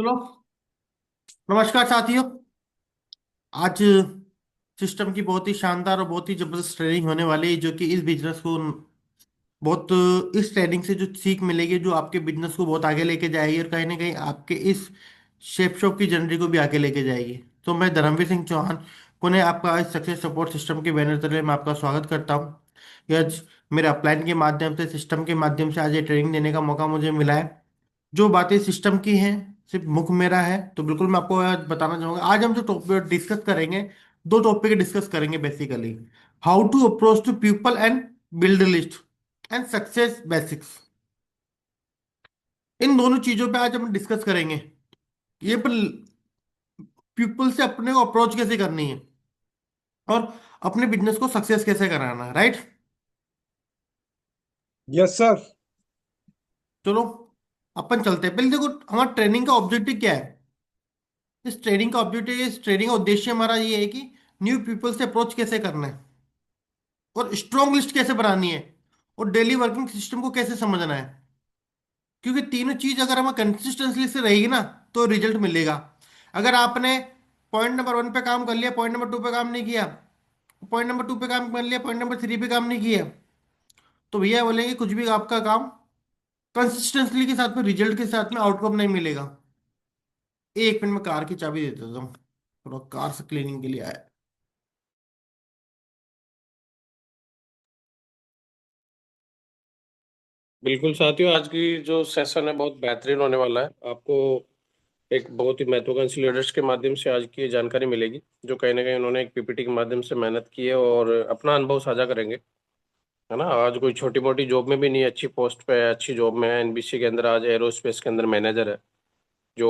चलो। नमस्कार साथियों। आज सिस्टम की बहुत ही शानदार और बहुत ही जबरदस्त ट्रेनिंग होने वाली है, जो कि इस बिजनेस को बहुत, इस ट्रेनिंग से जो सीख मिलेगी जो आपके बिजनेस को बहुत आगे लेके जाएगी और कहीं ना कहीं आपके इस शेप शॉप की जर्नी को भी आगे लेके जाएगी। तो मैं धर्मवीर सिंह चौहान पुनः आपका इस सक्सेस सपोर्ट सिस्टम के बैनर तले मैं आपका स्वागत करता हूँ। ये आज मेरे अपलाइन के माध्यम से, सिस्टम के माध्यम से आज ये ट्रेनिंग देने का मौका मुझे मिला है। जो बातें सिस्टम की हैं सिर्फ मुख मेरा है, तो बिल्कुल मैं आपको आज बताना चाहूंगा। आज हम जो टॉपिक डिस्कस करेंगे, दो टॉपिक डिस्कस करेंगे basically. How to approach to people and build list and success basics. इन दोनों चीजों पे आज हम डिस्कस करेंगे। ये पर पीपल से अपने को अप्रोच कैसे करनी है और अपने बिजनेस को सक्सेस कैसे कराना है, राइट। Yes sir. चलो अपन चलते हैं। पहले देखो, हमारा ट्रेनिंग का ऑब्जेक्टिव क्या है। इस ट्रेनिंग का ऑब्जेक्टिव, इस ट्रेनिंग का उद्देश्य हमारा ये है कि न्यू पीपल से अप्रोच कैसे करना है और स्ट्रॉन्ग लिस्ट कैसे बनानी है और डेली वर्किंग सिस्टम को कैसे समझना है। क्योंकि तीनों चीज अगर हमें कंसिस्टेंसी से रहेगी ना, तो रिजल्ट मिलेगा। अगर आपने पॉइंट नंबर वन पे काम कर लिया, पॉइंट नंबर टू पे काम नहीं किया, पॉइंट नंबर टू पे काम कर लिया, पॉइंट नंबर थ्री पे काम नहीं किया, तो भैया बोलेंगे कुछ भी आपका काम कंसिस्टेंसी के साथ में, रिजल्ट के साथ में आउटकम नहीं मिलेगा। एक मिनट में कार की चाबी दे देता हूँ, थोड़ा कार से क्लीनिंग के लिए आया। बिल्कुल साथियों, आज की जो सेशन है बहुत बेहतरीन होने वाला है। आपको एक बहुत ही महत्वाकांक्षी लीडर्स के माध्यम से आज की ये जानकारी मिलेगी, जो कहीं ना कहीं उन्होंने एक पीपीटी के माध्यम से मेहनत की है और अपना अनुभव साझा करेंगे। है ना, आज कोई छोटी मोटी जॉब में भी नहीं, अच्छी पोस्ट पे है, अच्छी जॉब में है। एनबीसी के अंदर आज एरोस्पेस के अंदर मैनेजर है, जो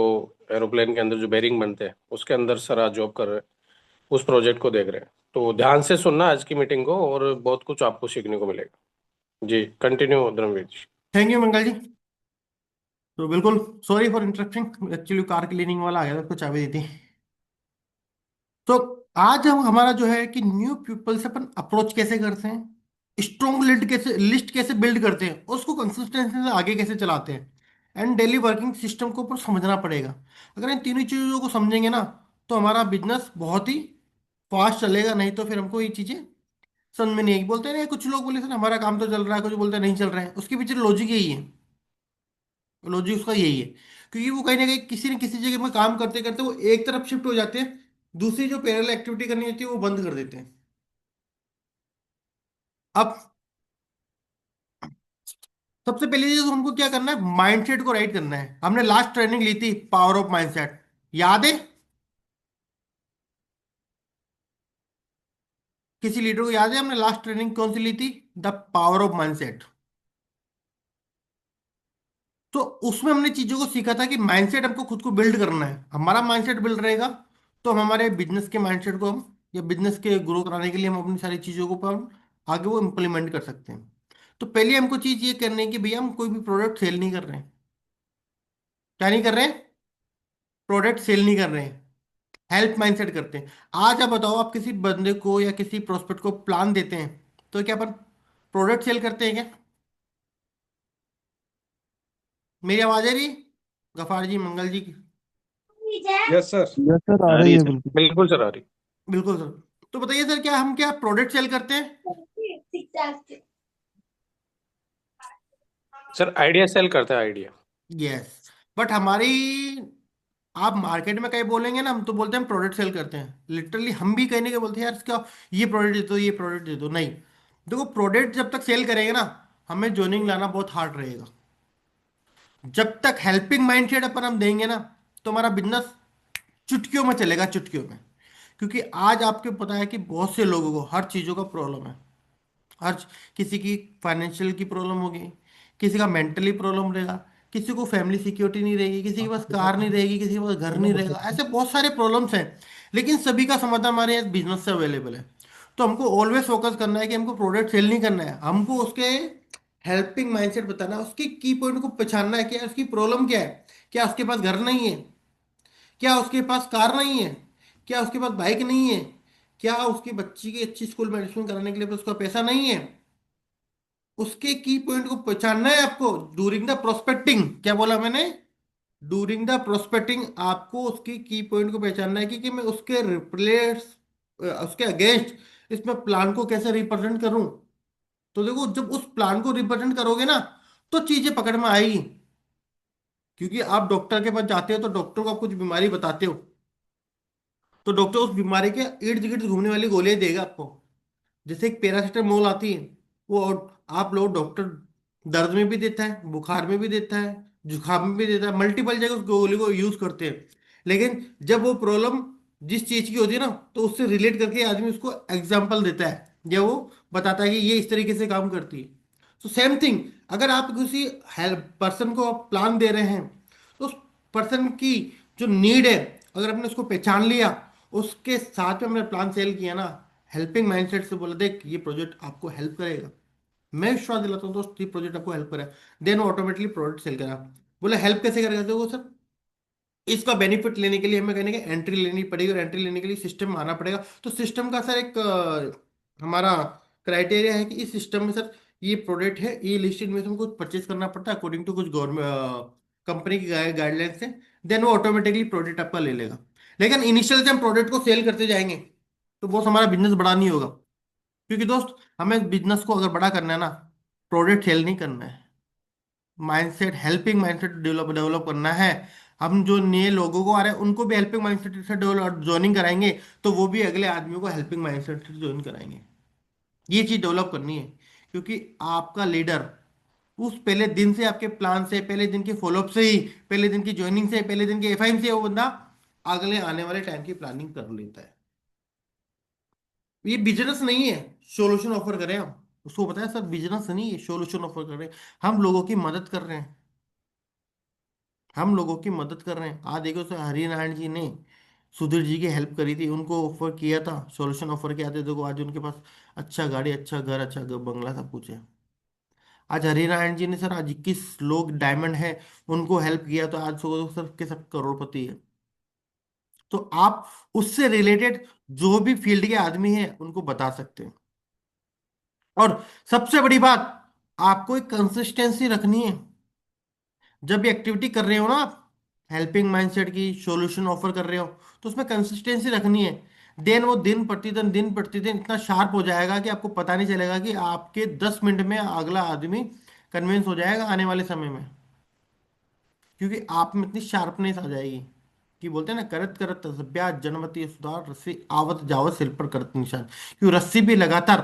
एरोप्लेन के अंदर जो बेरिंग बनते हैं उसके अंदर सर आज जॉब कर रहे हैं, उस प्रोजेक्ट को देख रहे हैं। तो ध्यान से सुनना आज की मीटिंग को और बहुत कुछ आपको सीखने को मिलेगा। जी continue Dharmveer ji. Thank you Mangal ji. तो बिल्कुल sorry for interrupting, actually car cleaning वाला आ गया था, उसको चाबी दी थी। तो आज हम हमारा जो है कि न्यू पीपल से अपन अप्रोच कैसे करते हैं, स्ट्रॉन्ग लिस्ट कैसे बिल्ड करते हैं, उसको कंसिस्टेंसी से आगे कैसे चलाते हैं, एंड डेली वर्किंग सिस्टम को ऊपर समझना पड़ेगा। अगर इन तीनों चीज़ों को समझेंगे ना, तो हमारा बिजनेस बहुत ही फास्ट चलेगा। नहीं तो फिर हमको ये चीज़ें समझ में नहीं आएगी। बोलते हैं ना कुछ लोग, बोले सर हमारा काम तो चल रहा है, कुछ बोलते हैं नहीं चल रहा है। उसके पीछे लॉजिक यही है, लॉजिक उसका यही है, क्योंकि वो कहीं ना कहीं किसी न किसी जगह में काम करते करते वो एक तरफ शिफ्ट हो जाते हैं, दूसरी जो पैरेलल एक्टिविटी करनी होती है वो बंद कर देते हैं। अब सबसे पहले चीज हमको क्या करना है, माइंडसेट को राइट करना है। हमने लास्ट ट्रेनिंग ली थी पावर ऑफ माइंडसेट, याद है? किसी लीडर को याद है हमने लास्ट ट्रेनिंग कौन सी ली थी? The power of mindset. तो उसमें हमने चीजों को सीखा था कि माइंडसेट हमको खुद को बिल्ड करना है। हमारा माइंडसेट बिल्ड रहेगा तो हम हमारे बिजनेस के माइंडसेट को हम, या बिजनेस के ग्रो कराने के लिए हम अपनी सारी चीजों को हम आगे वो इम्प्लीमेंट कर सकते हैं। तो पहले हमको चीज ये करनी है कि भैया हम कोई भी प्रोडक्ट सेल नहीं कर रहे हैं। क्या नहीं कर रहे हैं? प्रोडक्ट सेल नहीं कर रहे हैं, हेल्प माइंडसेट करते हैं। आज आप बताओ, आप किसी बंदे को या किसी प्रोस्पेक्ट को प्लान देते हैं, तो क्या अपन प्रोडक्ट सेल करते हैं क्या? मेरी आवाज आ रही है? गफार जी, मंगल जी की? Yes sir. यस सर, आ आ रही रही है है सर, बिल्कुल। बिल्कुल सर आ रही। बिल्कुल सर। तो बताइए सर, क्या हम क्या प्रोडक्ट सेल करते हैं? सर आइडिया सेल करता है, आइडिया। यस। बट हमारी, आप मार्केट में कहीं बोलेंगे ना, हम तो बोलते हैं हम प्रोडक्ट सेल करते हैं। लिटरली हम भी कहने के बोलते हैं यार इसका ये प्रोडक्ट दे दो, ये प्रोडक्ट दे दो। नहीं, देखो प्रोडक्ट जब तक सेल करेंगे ना, हमें जोनिंग लाना बहुत हार्ड रहेगा। जब तक हेल्पिंग माइंडसेट अपन हम देंगे ना, तो हमारा बिजनेस चुटकियों में चलेगा, चुटकियों में। क्योंकि आज आपको पता है कि बहुत से लोगों को हर चीज़ों का प्रॉब्लम है। हर किसी की फाइनेंशियल की प्रॉब्लम होगी, किसी का मेंटली प्रॉब्लम रहेगा, किसी को फैमिली सिक्योरिटी नहीं रहेगी, किसी के पास कार नहीं रहेगी, किसी के पास घर नहीं रहेगा। ऐसे बहुत सारे प्रॉब्लम्स हैं, लेकिन सभी का समाधान हमारे यहाँ बिजनेस से अवेलेबल है। तो हमको ऑलवेज फोकस करना है कि हमको प्रोडक्ट सेल नहीं करना है, हमको उसके हेल्पिंग माइंडसेट बताना है, उसके की पॉइंट को पहचानना है कि यार उसकी प्रॉब्लम क्या है। क्या उसके पास घर नहीं है? क्या उसके पास कार नहीं है? क्या उसके पास बाइक नहीं है? क्या उसकी बच्ची की अच्छी स्कूल में एडमिशन कराने के लिए उसका पैसा नहीं है? उसके की पॉइंट को पहचानना है आपको, ड्यूरिंग द प्रोस्पेक्टिंग। क्या बोला मैंने? ड्यूरिंग द प्रोस्पेक्टिंग आपको उसकी की पॉइंट को पहचानना है कि मैं उसके रिप्लेस उसके अगेंस्ट इसमें प्लान को कैसे रिप्रेजेंट करूं। तो देखो जब उस प्लान को रिप्रेजेंट करोगे ना तो चीजें पकड़ में आएगी। क्योंकि आप डॉक्टर के पास जाते हो तो डॉक्टर को आप कुछ बीमारी बताते हो, तो डॉक्टर उस बीमारी के इर्द गिर्द घूमने वाली गोलियां देगा आपको। जैसे एक पैरासीटामोल आती है, वो आप लोग डॉक्टर दर्द में भी देता है, बुखार में भी देता है, जुकाम में भी देता है, मल्टीपल जगह उस गोली को यूज करते हैं। लेकिन जब वो प्रॉब्लम जिस चीज की होती है ना, तो उससे रिलेट करके आदमी उसको एग्जाम्पल देता है या वो बताता है कि ये इस तरीके से काम करती है। तो सेम थिंग, अगर आप किसी हेल्प पर्सन को आप प्लान दे रहे हैं, तो उस पर्सन की जो नीड है, अगर आपने उसको पहचान लिया, उसके साथ में हमने प्लान सेल किया ना, हेल्पिंग माइंडसेट से बोला देख ये प्रोजेक्ट आपको हेल्प करेगा, मैं विश्वास दिलाता हूँ दोस्त ये प्रोजेक्ट आपको हेल्प करेगा, देन वो ऑटोमेटिकली प्रोडक्ट सेल करेगा। बोले हेल्प कैसे करेगा, देखो सर इसका बेनिफिट लेने के लिए हमें कहने की एंट्री लेनी पड़ेगी, और एंट्री लेने के लिए सिस्टम आना पड़ेगा। तो सिस्टम का सर एक हमारा क्राइटेरिया है कि इस सिस्टम में सर ये प्रोडक्ट है, ये लिस्ट में हमको परचेज करना पड़ता है अकॉर्डिंग टू कुछ गवर्नमेंट कंपनी की गाइडलाइंस से। देन वो ऑटोमेटिकली प्रोडक्ट आपका ले लेगा। लेकिन इनिशियल से हम प्रोडक्ट को सेल करते जाएंगे तो बहुत हमारा बिजनेस बड़ा नहीं होगा। क्योंकि दोस्त हमें बिजनेस को अगर बड़ा करना है ना, प्रोडक्ट सेल नहीं करना है, mindset helping mindset develop develop करना है। हम जो नए लोगों को आ रहे हैं उनको भी हेल्पिंग माइंडसेट से डेवलप ज्वाइनिंग कराएंगे, तो वो भी अगले आदमियों को हेल्पिंग माइंडसेट से ज्वाइन कराएंगे। ये चीज डेवलप करनी है। क्योंकि आपका लीडर उस पहले दिन से, आपके प्लान से, पहले दिन के फॉलोअप से ही, पहले दिन की ज्वाइनिंग से, पहले दिन की एफआईएम से वो बंदा अगले आने वाले टाइम की प्लानिंग कर लेता है। ये बिजनेस नहीं है, सोल्यूशन ऑफर करें हम। उसको बताया सर बिजनेस नहीं है, सोल्यूशन ऑफर कर रहे हैं, हम लोगों की मदद कर रहे हैं, हम लोगों की मदद कर रहे हैं। आज देखो सर हरिनारायण जी ने सुधीर जी की हेल्प करी थी, उनको ऑफर किया था, सॉल्यूशन ऑफर किया था, देखो आज उनके पास अच्छा गाड़ी, अच्छा घर बंगला सब कुछ है। आज हरिनारायण जी ने सर आज 21 लोग डायमंड है उनको हेल्प किया, तो आज सब के सब करोड़पति है। तो आप उससे रिलेटेड जो भी फील्ड के आदमी हैं उनको बता सकते हैं। और सबसे बड़ी बात, आपको एक कंसिस्टेंसी रखनी है। जब भी एक्टिविटी कर रहे हो ना आप, हेल्पिंग माइंडसेट की सॉल्यूशन ऑफर कर रहे हो, तो उसमें कंसिस्टेंसी रखनी है। देन वो दिन प्रतिदिन इतना शार्प हो जाएगा कि आपको पता नहीं चलेगा कि आपके 10 मिनट में अगला आदमी कन्विंस हो जाएगा आने वाले समय में। क्योंकि आप में इतनी शार्पनेस आ जाएगी कि बोलते हैं ना, करत करत तसब्या जनमति सुधार रस्सी आवत जावत सिर पर करत निशान। क्यों रस्सी भी लगातार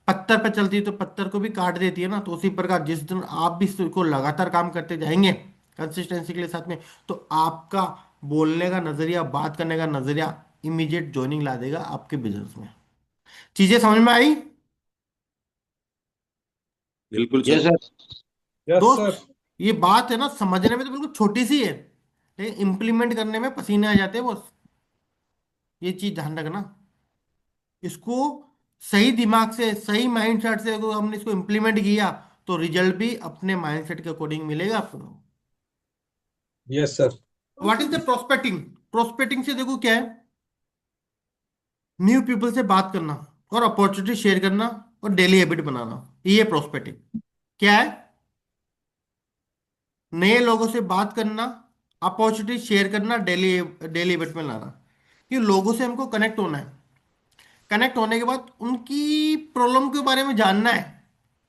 पत्थर पर चलती है तो पत्थर को भी काट देती है ना, तो उसी प्रकार जिस दिन आप भी इसको लगातार काम करते जाएंगे कंसिस्टेंसी के लिए साथ में, तो आपका बोलने का नजरिया, बात करने का नजरिया इमीडिएट ज्वाइनिंग ला देगा आपके बिजनेस में। चीजें समझ में आई बिल्कुल यस सर। सर। यस दोस्त? सर। ये बात है ना, समझने में तो बिल्कुल छोटी सी है, लेकिन इंप्लीमेंट करने में पसीने आ जाते हैं बस। ये चीज ध्यान रखना। इसको सही दिमाग से, सही माइंडसेट से अगर हमने इसको इम्प्लीमेंट किया, तो रिजल्ट भी अपने माइंडसेट के अकॉर्डिंग मिलेगा आपको। Yes sir. What is the prospecting? Prospecting से देखो क्या है, न्यू पीपल से बात करना और अपॉर्चुनिटी शेयर करना और डेली हैबिट बनाना, ये प्रोस्पेक्टिंग क्या है। नए लोगों से बात करना, अपॉर्चुनिटी शेयर करना, डेली डेली हैबिट में लाना। कि लोगों से हमको कनेक्ट होना है, कनेक्ट होने के बाद उनकी प्रॉब्लम के बारे में जानना है,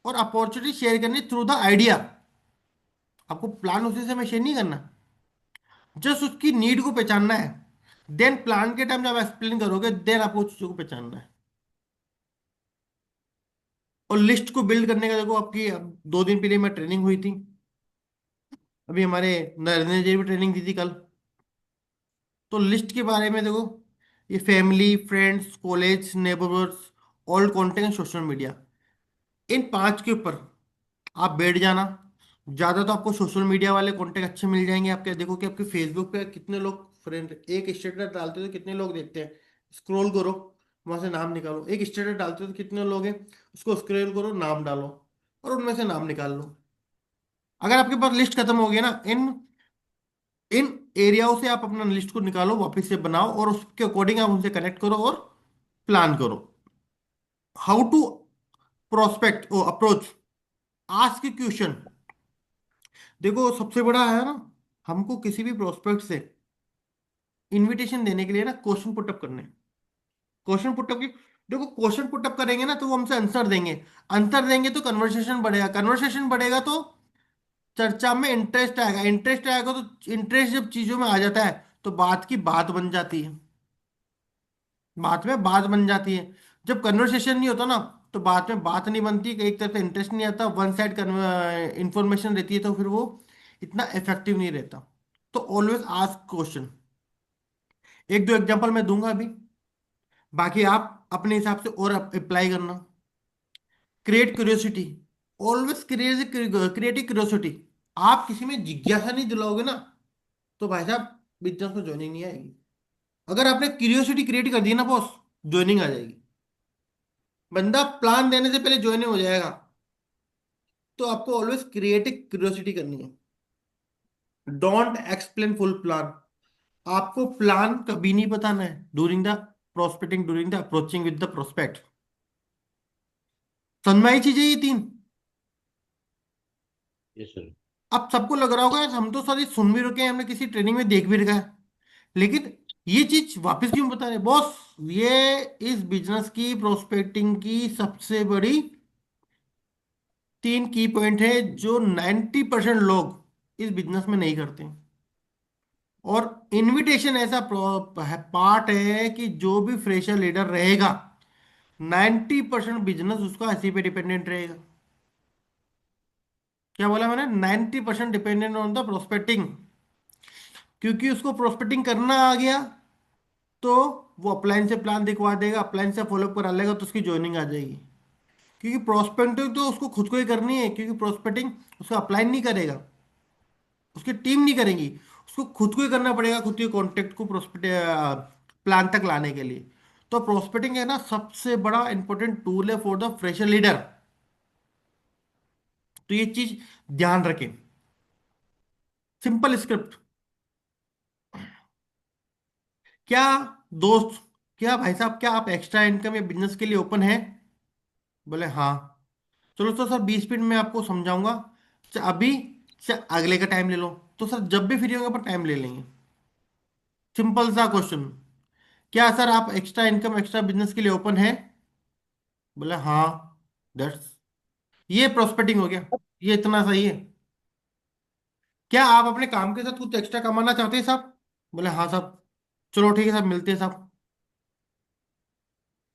और अपॉर्चुनिटी शेयर करनी थ्रू द आइडिया। आपको प्लान उसी से में शेयर नहीं करना, जस्ट उसकी नीड को पहचानना है। देन प्लान के टाइम जब एक्सप्लेन करोगे, देन आपको उस चीज को पहचानना है। और लिस्ट को बिल्ड करने का देखो, आपकी अब 2 दिन पहले मैं ट्रेनिंग हुई थी, अभी हमारे नरेंद्र जी भी ट्रेनिंग दी थी कल। तो लिस्ट के बारे में देखो, ये family, friends, college, neighbourhoods, all contact, social media, इन 5 के ऊपर आप बैठ जाना। ज्यादा तो आपको सोशल मीडिया वाले कॉन्टेक्ट अच्छे मिल जाएंगे। आपके देखो कि आपके फेसबुक पे कितने लोग फ्रेंड, एक स्टेटस डालते हो तो कितने लोग देखते हैं, स्क्रॉल करो, वहां से नाम निकालो। एक स्टेटस डालते हो तो कितने लोग हैं, उसको स्क्रॉल करो, नाम डालो, और उनमें से नाम निकाल लो। अगर आपके पास लिस्ट खत्म हो गया ना, इन इन एरियाओं से आप अपना लिस्ट को निकालो, वापस से बनाओ, और उसके अकॉर्डिंग आप उनसे कनेक्ट करो और प्लान करो। How to prospect approach, ask question. देखो सबसे बड़ा है ना, हमको किसी भी प्रोस्पेक्ट से इनविटेशन देने के लिए ना क्वेश्चन पुटअप करने हैं। क्वेश्चन पुटअप की, देखो क्वेश्चन पुटअप करेंगे ना तो वो हमसे आंसर देंगे। आंसर देंगे तो कन्वर्सेशन बढ़ेगा, कन्वर्सेशन बढ़ेगा तो चर्चा में इंटरेस्ट आएगा, इंटरेस्ट आएगा तो इंटरेस्ट जब चीजों में आ जाता है तो बात की बात बन जाती है, बात में बात बन जाती है। जब कन्वर्सेशन नहीं होता ना तो बात में बात नहीं बनती, एक तरफ से इंटरेस्ट नहीं आता, वन साइड इंफॉर्मेशन रहती है, तो फिर वो इतना इफेक्टिव नहीं रहता। तो ऑलवेज आस्क क्वेश्चन। एक दो एग्जांपल मैं दूंगा अभी, बाकी आप अपने हिसाब से और अप्लाई करना। Create curiosity, always creative curiosity. आप किसी में जिज्ञासा नहीं दिलाओगे ना तो भाई साहब बिजनेस में ज्वाइनिंग नहीं आएगी। अगर आपने क्यूरियोसिटी क्रिएट कर दी ना बॉस, ज्वाइनिंग आ जाएगी। बंदा प्लान देने से पहले ज्वाइनिंग हो जाएगा। तो आपको ऑलवेज क्रिएटिव क्यूरियोसिटी करनी है। Don't explain full plan. आपको प्लान कभी नहीं बताना है during the prospecting, during the approaching with the prospect. समझ में आई चीजें ये तीन? Yes sir. अब सबको लग रहा होगा यार हम तो सारी सुन भी रखे हैं, हमने किसी ट्रेनिंग में देख भी रखा है, लेकिन ये चीज वापस क्यों बता रहे बॉस? ये इस बिजनेस की प्रोस्पेक्टिंग की सबसे बड़ी तीन की पॉइंट है जो 90% लोग इस बिजनेस में नहीं करते। और इनविटेशन ऐसा पार्ट है कि जो भी फ्रेशर लीडर रहेगा 90% बिजनेस उसका इसी पे डिपेंडेंट रहेगा। क्या बोला मैंने? 90% डिपेंडेंट ऑन द प्रोस्पेक्टिंग। क्योंकि उसको प्रोस्पेक्टिंग करना आ गया तो वो अपलाइन से प्लान दिखवा देगा, अपलाइन से फॉलोअप करा लेगा तो उसकी ज्वाइनिंग आ जाएगी। क्योंकि प्रोस्पेक्टिंग तो उसको खुद को ही करनी है, क्योंकि प्रोस्पेक्टिंग उसका अपलाइन नहीं करेगा, उसकी टीम नहीं करेंगी, उसको खुद को ही करना पड़ेगा, खुद के कॉन्टेक्ट को प्रोस्पेक्ट प्लान तक लाने के लिए। तो प्रोस्पेक्टिंग है ना सबसे बड़ा इंपॉर्टेंट टूल है फॉर द फ्रेशर लीडर। तो ये चीज ध्यान रखें। Simple script. क्या दोस्त, क्या भाई साहब, क्या आप एक्स्ट्रा इनकम या बिजनेस के लिए ओपन है? बोले हाँ। चलो तो सर 20 मिनट में आपको समझाऊंगा। अभी अगले का टाइम ले लो। तो सर जब भी फ्री होंगे अपन टाइम ले लेंगे। सिंपल सा क्वेश्चन। क्या सर आप एक्स्ट्रा इनकम एक्स्ट्रा बिजनेस के लिए ओपन है? बोले हाँ। दैट्स, ये प्रोस्पेक्टिंग हो गया। ये इतना सही है। क्या आप अपने काम के साथ कुछ एक्स्ट्रा कमाना चाहते हैं साहब? बोले हाँ साहब। चलो ठीक है साहब, मिलते हैं साहब।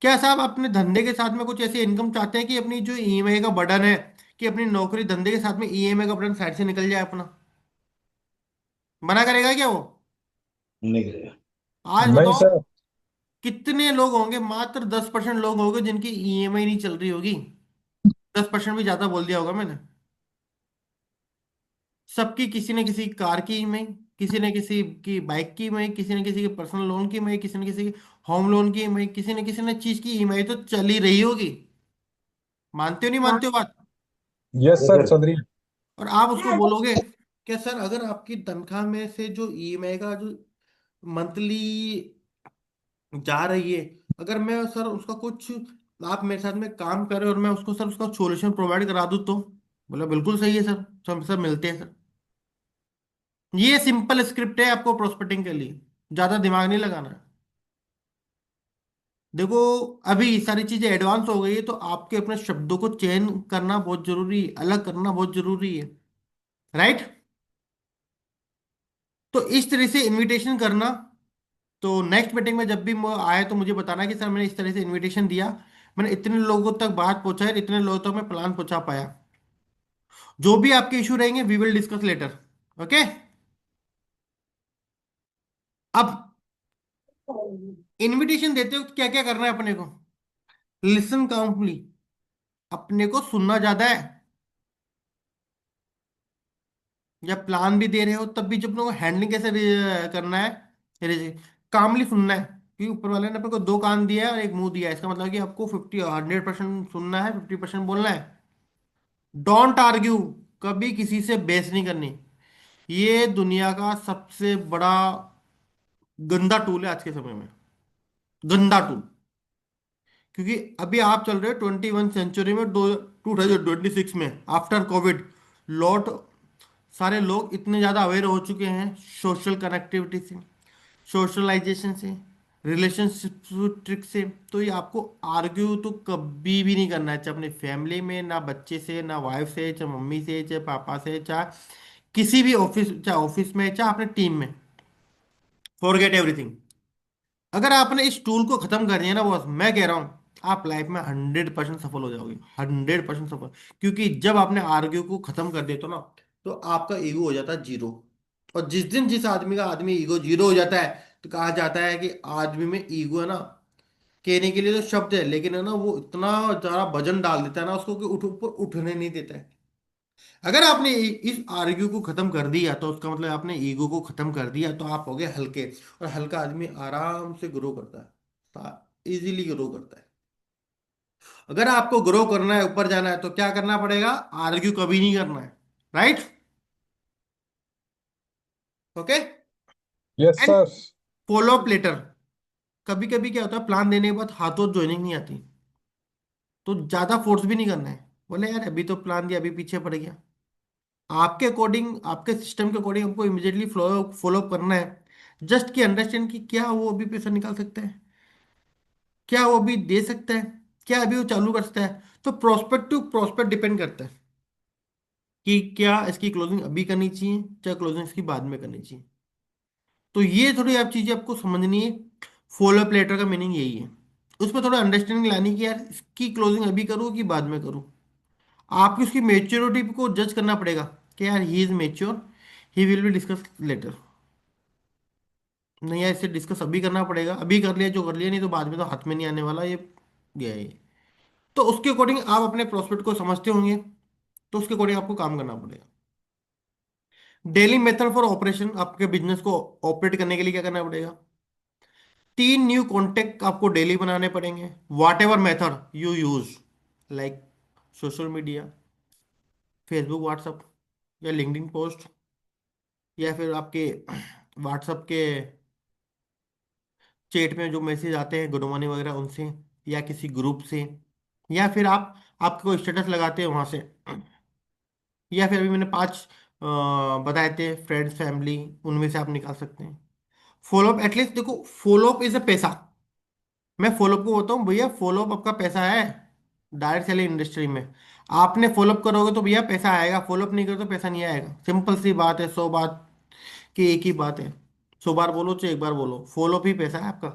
क्या साहब अपने धंधे के साथ में कुछ ऐसी इनकम चाहते हैं कि अपनी जो ईएमआई का बर्डन है, कि अपनी नौकरी धंधे के साथ में ईएमआई का बर्डन साइड से निकल जाए अपना? मना करेगा क्या वो? नहीं करेगा। आज नहीं बताओ सर। कितने लोग होंगे, मात्र 10% लोग होंगे जिनकी ईएमआई नहीं चल रही होगी। 10% भी ज्यादा बोल दिया होगा मैंने। सबकी किसी न किसी कार की ईएमआई, किसी न किसी की बाइक की ईएमआई, किसी न किसी के पर्सनल लोन की ईएमआई, किसी न किसी की होम लोन की ईएमआई, किसी न किसी ने चीज की ईएमआई तो चल ही रही होगी। मानते हो नहीं मानते हो बात? यस सर, चल रही और आप उसको बोलोगे क्या सर अगर आपकी तनख्वाह में से जो ईएमआई का जो मंथली जा रही है, अगर मैं सर उसका कुछ, आप मेरे साथ में काम करें और मैं उसको सर उसका सॉल्यूशन प्रोवाइड करा दूं तो? बोला बिल्कुल सही है सर, सब मिलते हैं सर। ये सिंपल स्क्रिप्ट है आपको प्रोस्पेक्टिंग के लिए, ज्यादा दिमाग नहीं लगाना है। देखो अभी सारी चीजें एडवांस हो गई है तो आपके अपने शब्दों को चयन करना बहुत जरूरी है, अलग करना बहुत जरूरी है। राइट? तो इस तरह से इनविटेशन करना। तो नेक्स्ट मीटिंग में जब भी आए तो मुझे बताना कि सर मैंने इस तरह से इनविटेशन दिया, मैंने इतने लोगों तक बात पहुंचाई, इतने लोगों तक मैं प्लान पहुंचा पाया। जो भी आपके इशू रहेंगे we will discuss later. Okay. अब इनविटेशन देते वक्त क्या क्या करना है अपने को? लिसन काउंटली। अपने को सुनना ज्यादा है। जब प्लान भी दे रहे हो तब भी जब लोग हैंडलिंग कैसे करना है, कामली सुनना है। क्योंकि ऊपर वाले ने अपने को दो कान दिया है और एक मुंह दिया है, इसका मतलब कि आपको 100% सुनना है, 50% बोलना है। डोंट आर्ग्यू, कभी किसी से बहस नहीं करनी। ये दुनिया का सबसे बड़ा गंदा टूल है आज के समय में, गंदा टूल। क्योंकि अभी आप चल रहे हो 21 सेंचुरी में, 2026 में, आफ्टर कोविड। लॉट सारे लोग इतने ज़्यादा अवेयर हो चुके हैं सोशल कनेक्टिविटी से, सोशलाइजेशन से, रिलेशनशिप ट्रिक से। तो ये आपको आर्ग्यू तो कभी भी नहीं करना है, चाहे अपनी फैमिली में, ना बच्चे से, ना वाइफ से, चाहे मम्मी से, चाहे पापा से, चाहे किसी भी ऑफिस, चाहे ऑफिस में, चाहे अपने टीम में। Forget everything. अगर आपने इस टूल को खत्म कर दिया ना बॉस, मैं कह रहा हूँ आप लाइफ में 100% सफल हो जाओगे, 100% सफल। क्योंकि जब आपने आर्ग्यू को खत्म कर दिया तो ना, तो आपका ईगो हो जाता है जीरो। और जिस दिन जिस आदमी ईगो जीरो हो जाता है, तो कहा जाता है कि आदमी में ईगो है ना, कहने के लिए तो शब्द है, लेकिन है ना वो इतना ज्यादा वजन डाल देता है ना उसको कि उठ ऊपर उठने नहीं देता है। अगर आपने इस आर्ग्यू को खत्म कर दिया तो उसका मतलब आपने ईगो को खत्म कर दिया, तो आप हो गए हल्के। और हल्का आदमी आराम से ग्रो करता है, इजीली ग्रो करता है। अगर आपको ग्रो करना है, ऊपर जाना है, तो क्या करना पड़ेगा? आर्ग्यू कभी नहीं करना है। Right? Okay. Yes and sir. Follow up later. कभी कभी क्या होता है, प्लान देने के बाद हाथों ज्वाइनिंग नहीं आती, तो ज्यादा फोर्स भी नहीं करना है। बोले यार अभी तो प्लान दिया, अभी पीछे पड़ गया। आपके अकॉर्डिंग, आपके सिस्टम के अकॉर्डिंग हमको इमीडिएटली फॉलो फॉलो करना है। जस्ट कि अंडरस्टैंड कि क्या वो अभी पैसा निकाल सकता है, क्या वो अभी दे सकता है, क्या अभी वो चालू कर सकता है। तो प्रोस्पेक्ट टू प्रोस्पेक्ट डिपेंड करता है कि क्या इसकी क्लोजिंग अभी करनी चाहिए, क्या क्लोजिंग इसकी बाद में करनी चाहिए। तो ये थोड़ी आप चीजें आपको समझनी है। फॉलो अप लेटर का मीनिंग यही है। उसमें थोड़ा अंडरस्टैंडिंग लानी कि यार इसकी क्लोजिंग अभी करूँ कि बाद में करूँ। आपकी उसकी मेच्योरिटी को जज करना पड़ेगा कि यार he is mature, he will be discuss later. नहीं यार इसे डिस्कस अभी करना पड़ेगा, अभी कर लिया जो कर लिया, नहीं तो बाद में तो हाथ में नहीं आने वाला ये, गया ये। तो उसके अकॉर्डिंग आप अपने प्रोस्पेक्ट को समझते होंगे, तो उसके अकॉर्डिंग आपको काम करना पड़ेगा। डेली मेथड फॉर ऑपरेशन, आपके बिजनेस को ऑपरेट करने के लिए क्या करना पड़ेगा? 3 न्यू कॉन्टेक्ट आपको डेली बनाने पड़ेंगे, whatever method you use, like social media, Facebook, WhatsApp, या लिंक्डइन पोस्ट, या फिर आपके व्हाट्सअप के चैट में जो मैसेज आते हैं गुड मॉर्निंग वगैरह उनसे, या किसी ग्रुप से, या फिर आप आपको स्टेटस लगाते हैं वहां से, या फिर अभी मैंने 5 बताए थे फ्रेंड्स फैमिली, उनमें से आप निकाल सकते हैं। फॉलोअप एटलीस्ट देखो, फॉलोअप इज अ पैसा। मैं फॉलोअप को बोलता हूँ भैया फॉलोअप आपका पैसा है। डायरेक्ट सेलिंग इंडस्ट्री में आपने फॉलोअप करोगे तो भैया पैसा आएगा, फॉलोअप नहीं करोगे तो पैसा नहीं आएगा। सिंपल सी बात है, 100 बात की एक ही बात है। 100 बार बोलो चाहे एक बार बोलो, फॉलोअप ही पैसा है आपका।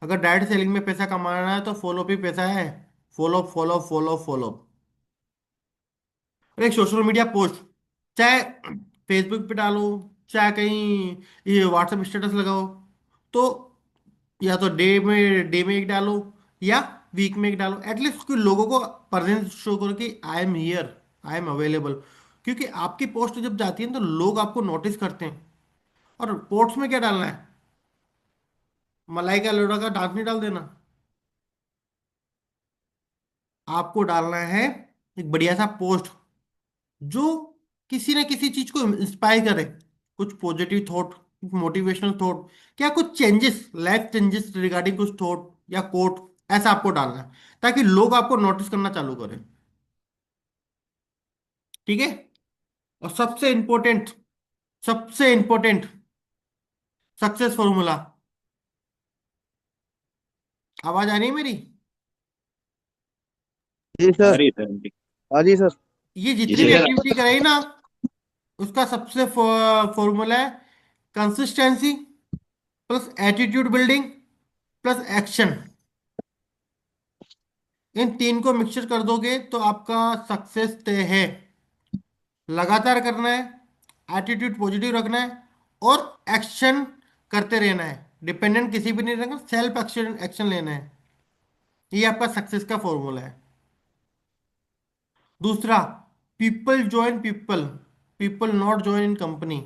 अगर डायरेक्ट सेलिंग में पैसा कमाना है तो फॉलोअप ही पैसा है। Follow up follow up follow up follow up. और एक सोशल मीडिया पोस्ट, चाहे फेसबुक पे डालो, चाहे कहीं ये व्हाट्सएप स्टेटस लगाओ, तो या तो डे में एक डालो, या वीक में एक डालो। एटलीस्ट कोई लोगों को प्रेजेंस शो करो कि I am here, I am available. क्योंकि आपकी पोस्ट जब जाती है तो लोग आपको नोटिस करते हैं। और पोस्ट में क्या डालना है? मलाई का लोड़ा का डांस नहीं डाल देना। आपको डालना है एक बढ़िया सा पोस्ट जो किसी ना किसी चीज को इंस्पायर करे, कुछ पॉजिटिव थॉट, मोटिवेशनल थॉट, क्या कुछ चेंजेस, लाइफ चेंजेस रिगार्डिंग कुछ थॉट या कोट, ऐसा आपको डालना है ताकि लोग आपको नोटिस करना चालू करें। ठीक है? और सबसे इंपॉर्टेंट सक्सेस फॉर्मूला। आवाज आ रही है मेरी? जी आ सर। रही है सर। हाँ जी सर। ये जी जितनी भी सर। एक्टिविटी कराई ना, उसका सबसे फॉर्मूला है consistency plus attitude building plus action. इन 3 को मिक्सचर कर दोगे तो आपका सक्सेस तय है। लगातार करना है, एटीट्यूड पॉजिटिव रखना है, और एक्शन करते रहना है। डिपेंडेंट किसी भी नहीं रहना, सेल्फ एक्शन एक्शन लेना है। ये आपका सक्सेस का फॉर्मूला है। दूसरा, people join people, people not join in company.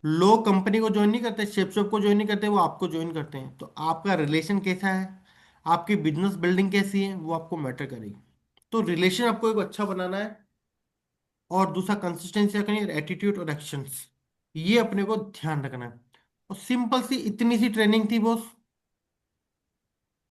लोग कंपनी को ज्वाइन नहीं करते, शेप को ज्वाइन नहीं करते, वो आपको ज्वाइन करते हैं। तो आपका रिलेशन कैसा है, आपकी बिजनेस बिल्डिंग कैसी है, वो आपको मैटर करेगी। तो रिलेशन आपको एक अच्छा बनाना है, और दूसरा कंसिस्टेंसी रखनी है, एटीट्यूड और एक्शंस, ये अपने को ध्यान रखना है। और सिंपल सी इतनी सी ट्रेनिंग थी बॉस,